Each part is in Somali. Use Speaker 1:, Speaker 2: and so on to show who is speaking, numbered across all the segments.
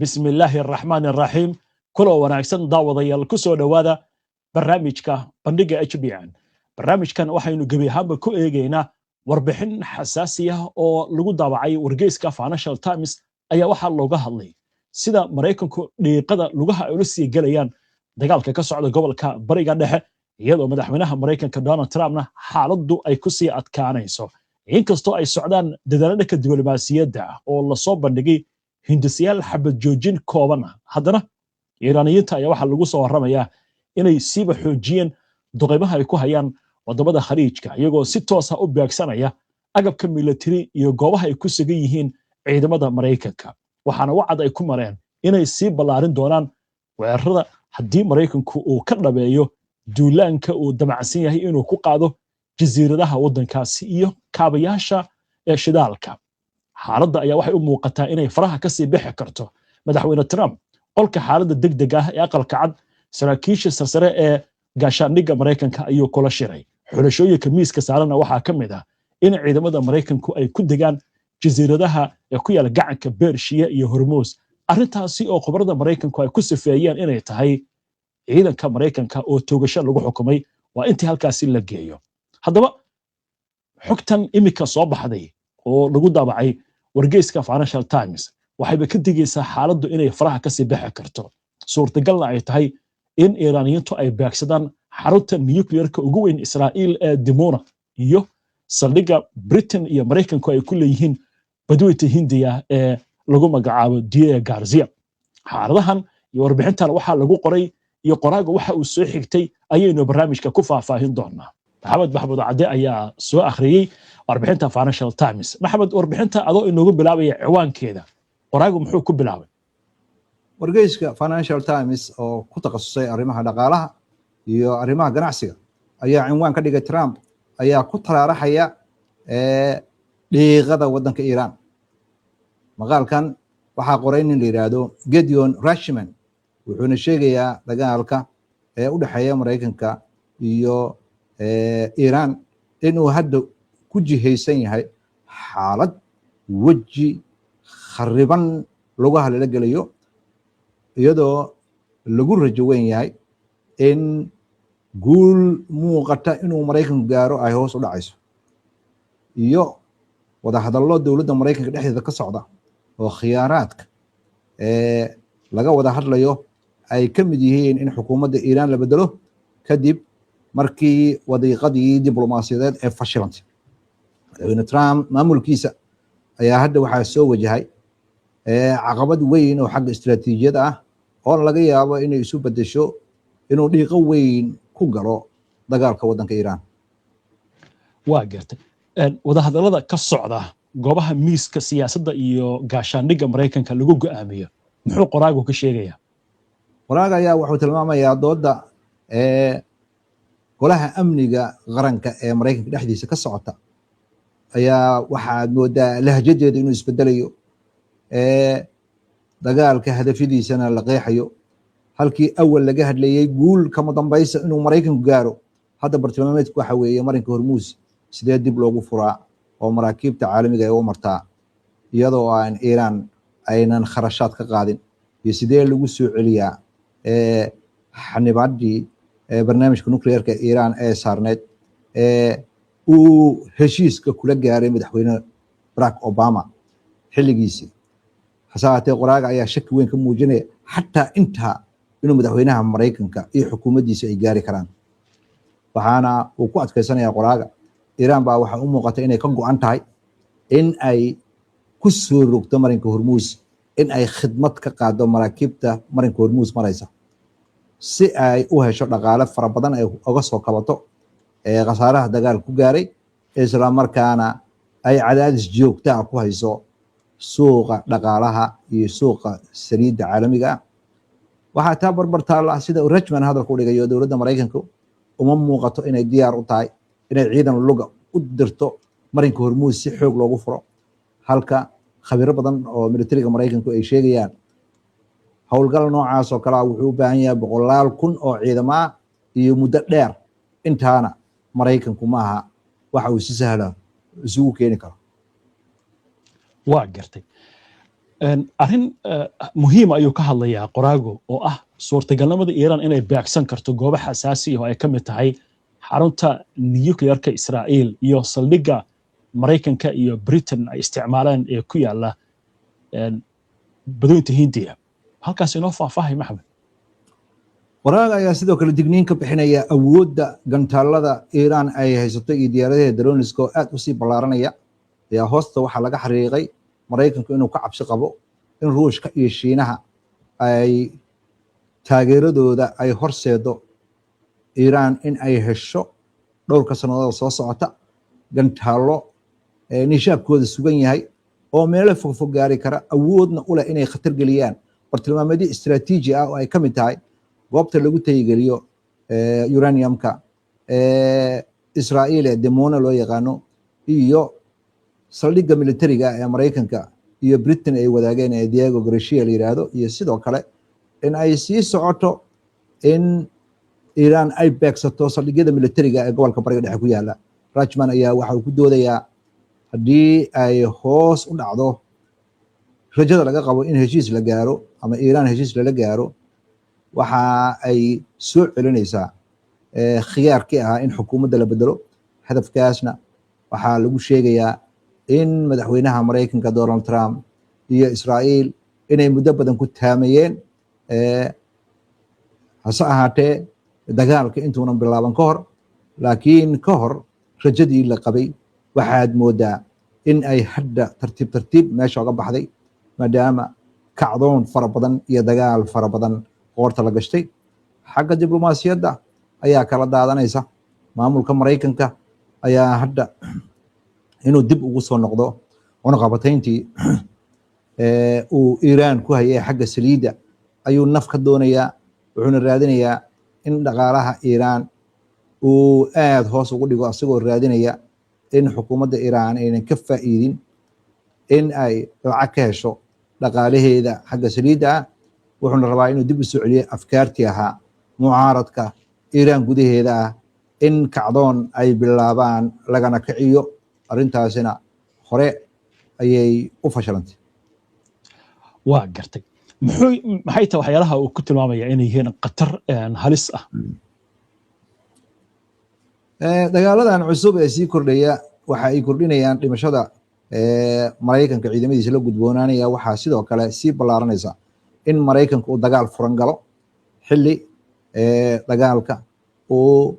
Speaker 1: بسم الله الرحمن الرحيم كل وناكسن داوديال كسو دوادا برنامجka bandhiga HBN barnaamijkan waxaynu gabi ahaanba ku eegaynaa warbixin xasaasi ah oo lagu daabacay wargeyska Financial Times ayaa waxa looga hadlay sida Mareykanku dhiiqada lugaha ay u sii galayaan dagaalka ka socda gobolka Bariga Dhexe iyadoo madaxweynaha Mareykanka Donald Trumpna xaaladdu ay ku sii adkaanayso inkastoo ay socdaan dadaalada ka diblomaasiyadda oo la soo bandhigay hindisiyaal xabad joojin kooban haddana Iiraaniyiinta ayaa waxa lagu soo waramayaa inay siiba xoojiyeen duqeymaha ay ku hayaan wadamada khaliijka iyagoo si toos ah u beegsanaya agabka military iyo goobaha ay ku sugan yihiin ciidamada Mareykanka waxaana wacad ay ku mareen inay sii ballaarin doonaan weerarada haddii Mareykanku uu ka dhabeeyo duulaanka uu damacsan yahay inuu ku qaado jasiiradaha waddankaasi iyo kaabayaasha ee shidaalka xaaladda ayaa waxay u muuqataa inay faraha ka sii bixi karto madaxweyne Trump qolka xaaladda degdeg ah ee aqalka cad saraakiisha sarsare ee gaashaandhigga Mareykanka ayuu kula shiray xulashooyinka miiska saarana waxaa ka mid ah in ciidamada Mareykanku ay ku degaan jasiiradaha ee ku yaala gacanka Bershiya iyo Hormuz arrintaasi oo khubarada Mareykanku ay ku sifeeyeen inay tahay ciidanka Mareykanka oo toogasho lagu xukumay waa intii halkaasi la geeyo haddaba xogtan imika soo baxday oo lagu daabacay wargeyska Financial Times waxayba ka digaysaa xaaladdu inay faraha ka sii bixi karto suurtagalna ay tahay in Iiraaniyiintu ay beegsadaan xarunta nuclearka ugu weyn Israa'iil ee Dimona iyo saldhigga Britain iyo Mareykanku ay ku leeyihiin badweynta Hindiya ee lagu magacaabo Diego Garcia xaaladahan iyo warbixintan waxaa lagu qoray iyo qoraaga waxa uu soo xigtay ayaynu barnaamijka ku faahfaahin doonaa maxamed maxamuud cadde ayaa soo akhriyay warbixinta Financial Times maxamed warbixinta adoo inoogu bilaabaya ciwaankeeda qoraagu muxuu ku bilaabay
Speaker 2: wargeyska Financial Times oo ku takhasusay arrimaha dhaqaalaha iyo arrimaha ganacsiga ayaa cinwaan ka dhigay Trump ayaa ku taraaraxaya dhiiqada waddanka Iiraan maqaalkan waxaa qoray nin la yiraahdo Gideon Rashman wuxuuna sheegayaa dagaalka ee u dhaxeeya Mareykanka iyo Iiraan inuu hadda ku jihaysan yahay xaalad waji khariban lugaha la galayo iyadoo lagu rajo weyn yahay in guul muuqata inuu Mareykanku gaaro ay hoos u dhacayso iyo wada hadallo dowladda Mareykanka dhexdeeda ka socda oo khiyaaraadka laga wada hadlayo ay ka mid yihiin in xukuumadda Iiraan la bedelo kadib markii wadiiqadii diblomaasiyadeed ee fashilantay madaxweyne Trump maamulkiisa ayaa hadda waxaa soo wajahay caqabad weyn oo xagga istiraatiijiyada ah oo laga yaabo inay isu bedesho inuu dhiiqo weyn ku galo dagaalka waddanka Iiraan
Speaker 1: waa gartay wada hadallada ka socda goobaha miiska siyaasadda iyo gaashaandhigga Mareykanka lagu go'aamiyo muxuu qoraagu ka sheegayaa
Speaker 2: qoraaga ayaa wuxuu tilmaamayaa dooda golaha amniga qaranka ee Mareykanka dhexdiisa ka socota ayaa waxaad moodaa lahjadeeda inuu isbedelayo dagaalka hadafyadiisana la qeexayo halkii awal laga hadlayay guul kama dambaysa inuu Mareykanku gaaro hadda bartilmaameedku waxa weeye marinka Hormuz sidee dib loogu furaa oo maraakiibta caalamiga ay u martaa iyadoo aan Iiraan aynan kharashaad ka qaadin iyo sidee lagu soo celiyaa xanibaadii barnaamijka nuclearka Iiraan ee saarneed uu heshiiska kula gaaray madaxweyne Barack Obama xilligiisii hasaatee qoraaga ayaa shaki weyn ka muujinaya xataa intaa inuu madaxweynaha Mareykanka iyo xukuumaddiisa ay gaari karaan waxaana uu ku adkaysanaya qoraaga Iiraan baa waxa u muuqata inay ka go'an tahay in ay ku soo rogto marinka Hormuz in ay khidmad ka qaado maraakiibta marinka Hormuz maraysa si ay u hesho dhaqaale fara badan ay uga soo kabato khasaaraha dagaal ku gaaray isla markaana ay cadaadis joogto ah ku hayso suuqa dhaqaalaha iyo suuqa saliidda caalamiga ah waxaa taa barbar taala sida Rashman hadalku u dhigayo dowladda Mareykanka uma muuqato inay diyaar u tahay inay ciidan luga u dirto marinka Hormuz si xoog loogu furo halka khabiiro badan oo militariga Mareykanku ay sheegayaan howlgal noocaas oo kale wuxuu u baahan yahay boqolaal kun oo ciidamo iyo muddo dheer intaana Mareykanku maaha waxa uu si sahlan isugu keeni karo
Speaker 1: waa gartay arrin muhiim ayuu ka hadlayaa qoraago oo ah suurtagalnimada Iiraan inay beegsan karto goobo xasaasi ah oo ay ka mid tahay xarunta nuclearka Israa'iil iyo saldhigga Mareykanka iyo Britain ay isticmaalaan ee ku yaala badweynta Hindiya. halkaas inoo faahfaahay Maxamed.
Speaker 2: Qoraaga ayaa sidoo kale digniin ka bixinaya awoodda gantaalada Iiraan ay haysato iyo diyaaradaha droniska oo aad u sii ballaaranaya. ayaa hoosta waxaa laga xariiqay Mareykanku inuu ka cabsi qabo in Ruushka iyo Shiinaha ay taageeradooda ay horseedo Iiraan in ay hesho dhowrka sanadood soo socota gantaalo nishaabkooda sugan yahay oo meelo fog gaari kara awoodna u leh inay khatar geliyaan bartilmaameedyo istiraatiiji ah oo ay ka mid tahay goobta lagu tayigeliyo uraniumka Israa'iil ee Dimona loo yaqaano iyo saldhigga militariga ee Mareykanka iyo Britain ay wadaageen ee Diego Garcia la yiraahdo iyo sidoo kale in ay sii socoto in Iiraan ay beegsato saldhigyada militariga ee gobolka bariga dhexe ku yaala. Rajman ayaa waxa uu ku doodayaa haddii ay hoos u dhacdo rajada laga qabo in heshiis la gaaro ama Iiraan heshiis lala gaaro waxa ay soo celinaysaa khiyaarkii ahaa in xukuumadda la bedelo. hadafkaasna waxaa lagu sheegayaa in madaxweynaha Mareykanka Donald Trump iyo Israa'iil inay muddo badan ku taamayeen hase ahaatee dagaalka intuunan bilaaban ka hor laakiin ka hor rajadii la qabay waxaad moodaa in ay hadda tartiib meesha uga baxday maadaama kacdoon fara badan iyo dagaal fara badan qoorta la gashtay. xagga diblomaasiyadda ayaa kala daadanaysa. maamulka Mareykanka ayaa hadda inuu dib ugu soo noqdo cunaqabatayntii uu Iiraan ku hayay xagga saliidda ayuu naf ka doonayaa wuxuuna raadinayaa in dhaqaalaha Iiraan uu aad hoos ugu dhigo asagoo raadinaya in xukuumadda Iiraan aynan ka faa'iidin in ay lacag ka hesho dhaqaalaheeda xagga saliidda wuxuuna rabaa inuu dib u soo celiyo afkaartii ahaa mucaaradka Iiraan gudaheeda ah in kacdoon ay bilaabaan lagana kiciyo. arrintaasina hore ayay u fashilantay.
Speaker 1: waa gartay maxay tahay waxyaalaha uu ku tilmaamaya inay yihiin qatar halis ah?
Speaker 2: dagaaladan cusub ee sii kordhaya waxa ay kordhinayaan dhimashada Mareykanka ciidamadiisa la gudboonaanaya. waxaa sidoo kale sii ballaaranaysa in Mareykanka uu dagaal furan galo xilli dagaalka uu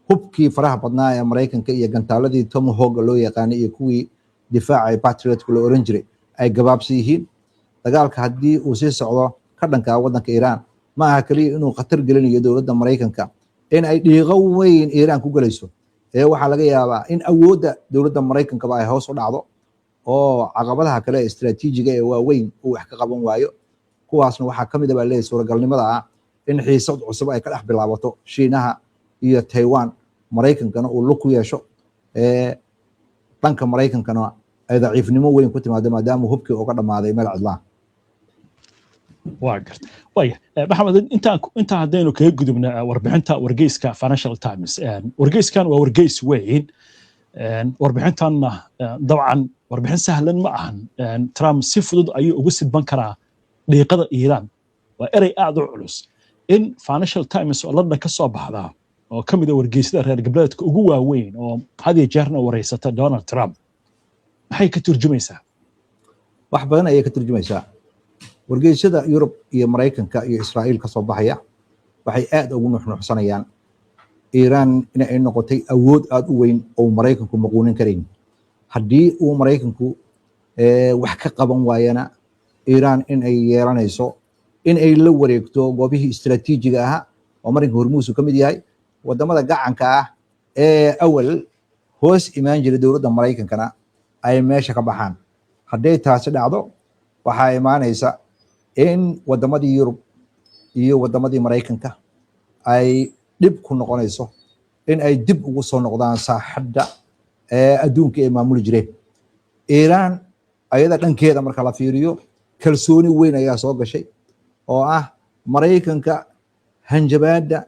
Speaker 2: hubkii faraha badnaa ee Mareykanka iyo gantaaladii Tomahawk loo yaqaanay iyo kuwii difaaca Patriot loo oran jiray ay gabaabsi yihiin. dagaalka haddii uu sii socdo ka dhanka waddanka Iiraan ma aha kaliya inuu khatar gelinayo dowladda Mareykanka in ay dhiiqo weyn Iiraan ku galayso waxaa laga yaabaa in awoodda dowladda Mareykanka ay hoos u dhacdo oo caqabadaha kale ee istiraatiijiga ee waaweyn uu wax ka qaban waayo. kuwaasna waxaa ka mid ah leeyahay suuragalnimada ah in xiisad cusub ay ka dhex bilaabato Shiinaha iyo Taiwan. Mareykankana uu lug ku yeesho dhanka Mareykankana ay daciifnimo weyn ku timaado maadaama hubkii uga dhamaaday meel cidlaan.
Speaker 1: waa gartay waya Maxamed intaan haddaynu kaga gudubna warbixinta wargeyska Financial Times. wargeyskan waa wargeys weyn warbixintanna dabcan warbixin sahlan ma ahan. Trump si fudud ayuu ugu sidban karaa dhiiqada Iiraan. waa erey aad u culus in Financial Times oo London ka soo baxdaa oo ka mid ah wargeysyada reer galbeedka ugu waaweyn oo had iyo jeerna wareysata Donald Trump maxay ka turjumaysaa?
Speaker 2: wax badan ayay ka turjumaysaa. wargeysyada Yurub iyo Mareykanka iyo Israa'iil ka soo baxaya waxay aad ugu nuuxnuuxsanayaan Iiraan in ay noqotay awood aad u weyn oo Mareykanku maquunin karayn. haddii uu Mareykanku wax ka qaban waayana Iiraan in ay yeelanayso in ay la wareegto goobihii istiraatiijiga ahaa oo Mareykanka Hormuus ka mid yahay. wadamada gacanka ah ee awal hoos imaan jiray dowladda Mareykankana ay meesha ka baxaan. hadday taasi dhacdo waxaa imaanaysa in wadamadii Yurub iyo wadamadii Mareykanka ay dib ku noqonayso in ay dib ugu soo noqdaan saaxadda adduunka ee maamuli jireen. Iiraan ayada dhankeeda marka la fiiriyo kalsooni weyn ayaa soo gashay oo ah Mareykanka hanjabaada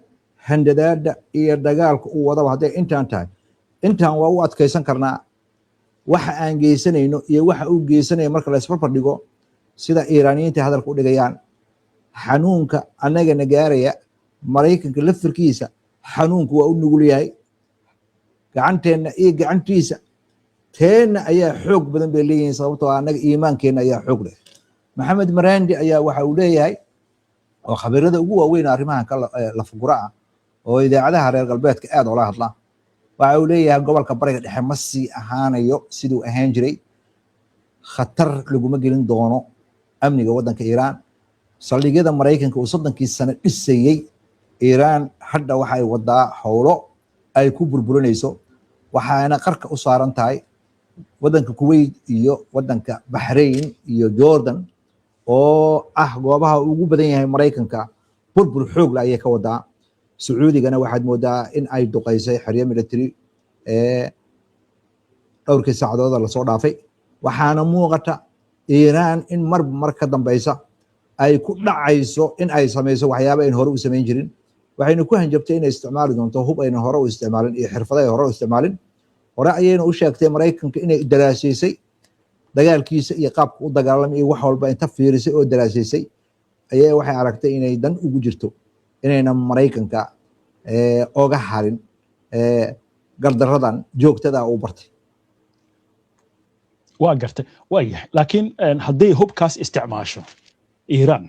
Speaker 2: handadaada iyo dagaalka uu wadaba hadday intaan tahay intaan waa u adkaysan karnaa. waxa aan geysanayno iyo waxa uu geysanaya marka la isbarbar dhigo sida iiraaniyiinta hadalka u dhigayaan xanuunka annagana gaaraya maraykanka lafirkiisa xanuunku waa u nugul yahay gacanteenna iyo gacantiisa teenna ayaa xoog badan bay leeyihiin sababtoo annaga iimaankeenna ayaa xoog leh maxamed marandi ayaa waxa uu leeyahay oo khabiirada ugu waaweyn arrimahan ka lafagura ah oo idaacadaha reer galbeedka aad oola hadla waxa uu leeyahay gobolka bariga dhexe ma sii ahaanayo siduu ahaan jiray khatar laguma gelin doono amniga waddanka iiraan saldhigyada maraykanka uu 30 sano dhisayey iiraan hadda waxa ay wadaa howlo ay ku burburinayso waxaana qarka u saaran tahay waddanka Kuwait iyo waddanka Bahrain iyo Jordan oo ah goobaha ugu badan yahay maraykanka burbur xoog la ayay ka wadaa Sacuudigana waxaad moodaa in ay duqaysay xeryo military dhowrkii saacadood la soo dhaafay waxaana muuqata iiraan in mar ka dambaysa ay ku dhacayso in ay samayso waxyaabo ay hore u sameyn jirin waxayna ku hanjabtay inay isticmaali doonto hub ayna hore u isticmaalin iyo xirfado ay hore u isticmaalin hore ayayna u sheegtay maraykanka inay daraasaysay dagaalkiisa iyo qaabka u dagaalamay iyo wax walba inta fiirisay oo daraasaysay ayay waxay aragtay inay dan ugu jirto inayna maraykanka oga harin gardaradan joogtada u bartay
Speaker 1: waa gartay waa yahay laakiin haddii hubkaas isticmaasho iiraan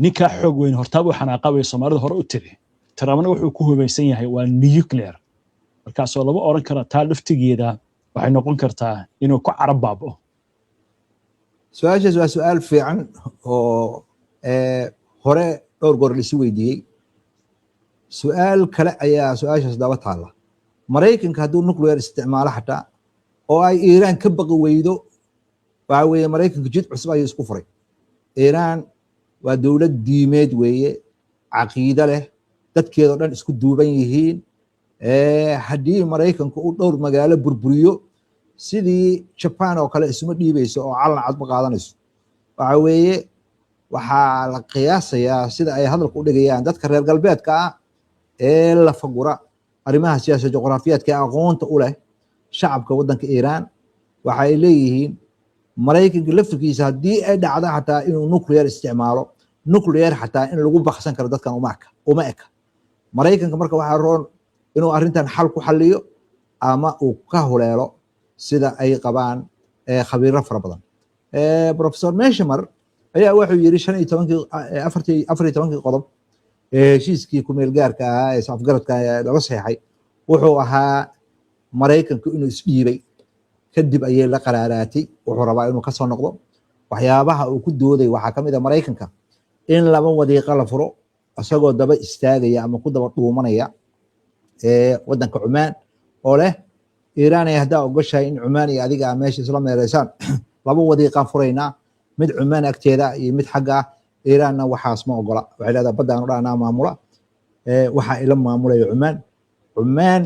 Speaker 1: ninka xoog weyn hortaaba waxaan aqaabay Soomaalida hore u tiri Trumpna wuxuu ku hubaysan yahay waa nuclear markaasoo lama oran karo taa laftigeeda waxay noqon kartaa inuu ku carabaabo
Speaker 2: su'aashaas waa su'aal fiican oo hore dhowr goor la is weydiiyey su'aal kale ayaa su'aashaas daba taala maraykanka hadduu nuclear isticmaalo xataa oo ay iiraan ka baqi weydo waxa weeye maraykanka jid cusub ayuu isku furay iiraan waa dowlad diimeed weeye caqiido leh dadkeedo dhan isku duuban yihiin haddii maraykanku uu dhowr magaalo burburiyo sidii Japan oo kale isuma dhiibayso oo calan cad ma qaadanayso waxa weeye waxaa la qiyaasayaa sida ay hadalku u dhigayaan dadka reer galbeedka ah ee la fagura arrimaha siyaasadda juqraafiyaadka aqoonta u leh shacabka waddanka iiraan waxay leeyihiin maraykanka laftirkiisa haddii ay dhacdo xataa inuu nuclear isticmaalo nuclear xataa in lagu baksan karo dadkan uma eka maraykanka marka waxaa roon inuu arrintan xal ku xalliyo ama uu ka huleelo sida ay qabaan khabiiro fara badan professor Meshamer ayaa wuxuu yiri 14 qodob heshiiskii ku meel gaarka ah ee afgaradka laga saxay wuxuu ahaa maraykanku inuu isdhiibay kadib ayay la qaraaraatay wuxuu rabaa inuu ka soo noqdo waxyaabaha uu ku dooday waxaa kamid ah maraykanka in laba wadiiqo la furo asagoo daba istaagaya ama ku daba dhuumanaya waddanka Cumaan oo leh iiraan ay hadda ogashay in Cumaan iyo adiga meesha isla meereysaan laba wadiiqo furaynaa mid Cumaan agteeda iyo mid xagga iiraanna waxaas ma ogola waxay leedahay badaan oo dhanaa maamula waxa ila maamulaya Cumaan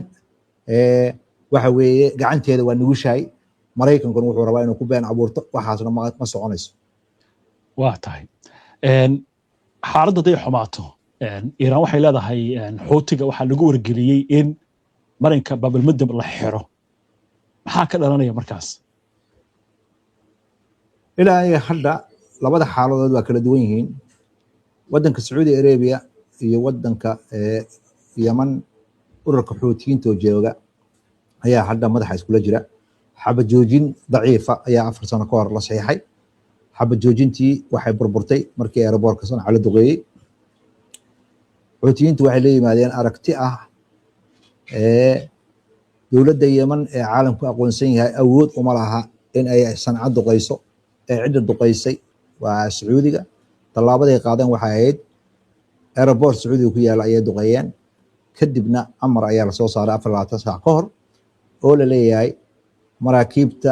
Speaker 2: waxa weeye gacanteeda waa nugushahay maraykankuna wuxuu rabaa inuu ku been abuurto waxaasna ma soconayso
Speaker 1: waa tahay xaaladda day xumaato iiraan waxay leedahay xuutiga waxaa lagu wargeliyey in marinka baabalmadab la xiro maxaa ka dhalanaya markaas ilaa ay hadda labada xaaladood waa kala duwan yihiin waddanka Saudi Arabia iyo waddanka Yemen ururka xuutiyiinta oo jooga ayaa hadda madaxa iskula jira xabad joojin daciifa ayaa 4 sano ka hor la saxiixay xabad joojintii waxay burburtay markii aeroboortka Sanca la duqeeyay xuutiyiintu waxay la yimaadeen aragti ah dowladda Yemen ee caalamku aqoonsan yahay awood uma laha in ay Sanca duqeyso cidda duqeysay waa Sacuudiga talaabaday qaadeen waxay ahayd aeroboort Sacuudiga ku yaala ayay duqeeyeen kadibna amar ayaa la soo saaray 24 saac ka hor oo la leeyahay maraakiibta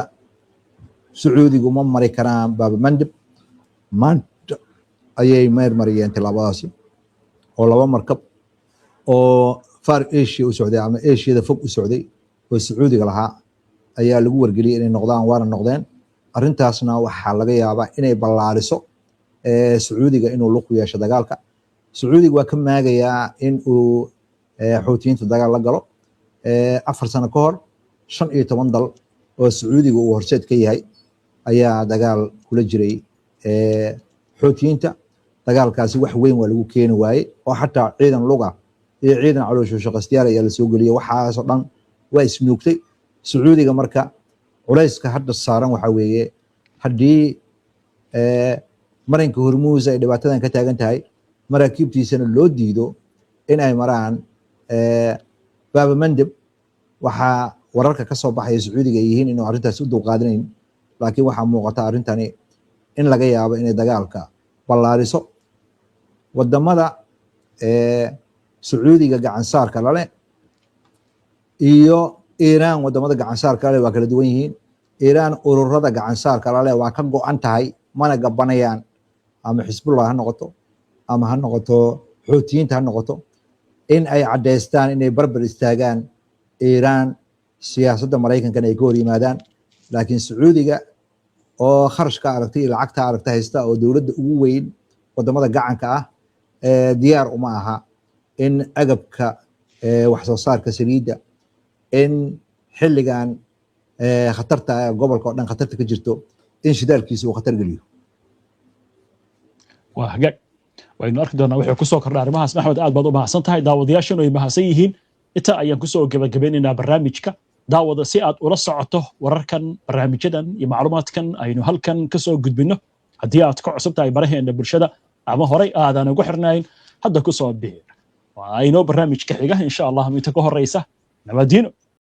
Speaker 1: Sacuudiga uma mari karaan Baabalmandab maanta ayay mariyeen talaabadaasi oo laba markab oo Far Asia u socday ama Asia fog u socday oo Sacuudiga lahaa ayaa lagu wargeliyay inay noqdaan waana noqdeen arrintaasna waxaa laga yaabaa inay ballaariso Sacuudiga inuu lug ku yeesho dagaalka Sacuudiga waa ka maagayaa in uu xuutiyiinta dagaal la galo 4 sano ka hor 15 dal oo Sacuudiga uu horseed ka yahay
Speaker 2: ayaa dagaal kula jiray xoutiyiinta dagaalkaasi wax weyn waa lagu keeni waaye oo xataa ciidan luga iyo ciidan caloosho shaqastiyaal ayaa la soo geliyay waxaasoo dhan waa isnuugtay sacuudiga marka culayska hadda saaran waxaa weeye haddii marinka hormuus ay dhibaatadan ka taagan tahay maraakiibtiisana loo diido in ay maraan baaba mandeb waxaa wararka ka soo baxaya sacuudiga ay yihiin inuu arrintaas u dulqaadanayn laakiin waxaa muuqata arrintani in laga yaabo inay dagaalka ballaariso wadamada sacuudiga gacansaarka lale iyo iiraan wadamada gacansaarka lale waa kala duwan yihiin iiraan ururada gacansaarka lale waa ka go-an tahay mana gabanayaan ama xisbullah ha noqoto ama ha noqoto xoutiyiinta ha noqoto in ay caddaystaan inay barbar istaagaan iiraan siyaasadda maraykankana ay ka hor yimaadaan laakiin sacuudiga oo kharashka aragtay iyo lacagta aragta haysta oo dowladda ugu weyn wadamada gacanka ah diyaar uma aha in agabka wax soo saarka saliidda in xilligan khatarta gobolka oo dhan khatarta ka jirto in shidaalkiisa uu khatar geliyo
Speaker 1: waa hagaag waynu arki doonaa wuxuu ku soo kordhay arrimahaas maxmed aad baad u mahadsan tahay daawadayaashanu ay mahadsan yihiin inta ayaan kusoo gabagabeynaynaa barnaamijka daawada si aad ula socoto wararkan barnaamijyadan iyo macluumaadkan aynu halkan kasoo gudbino haddii aad ka cusub tahay baraheena bulshada ama horay aadan ugu xirnayn hadda kusoo biir waa inoo barnaamijka xiga insha allah inta ka horeysa nabadiino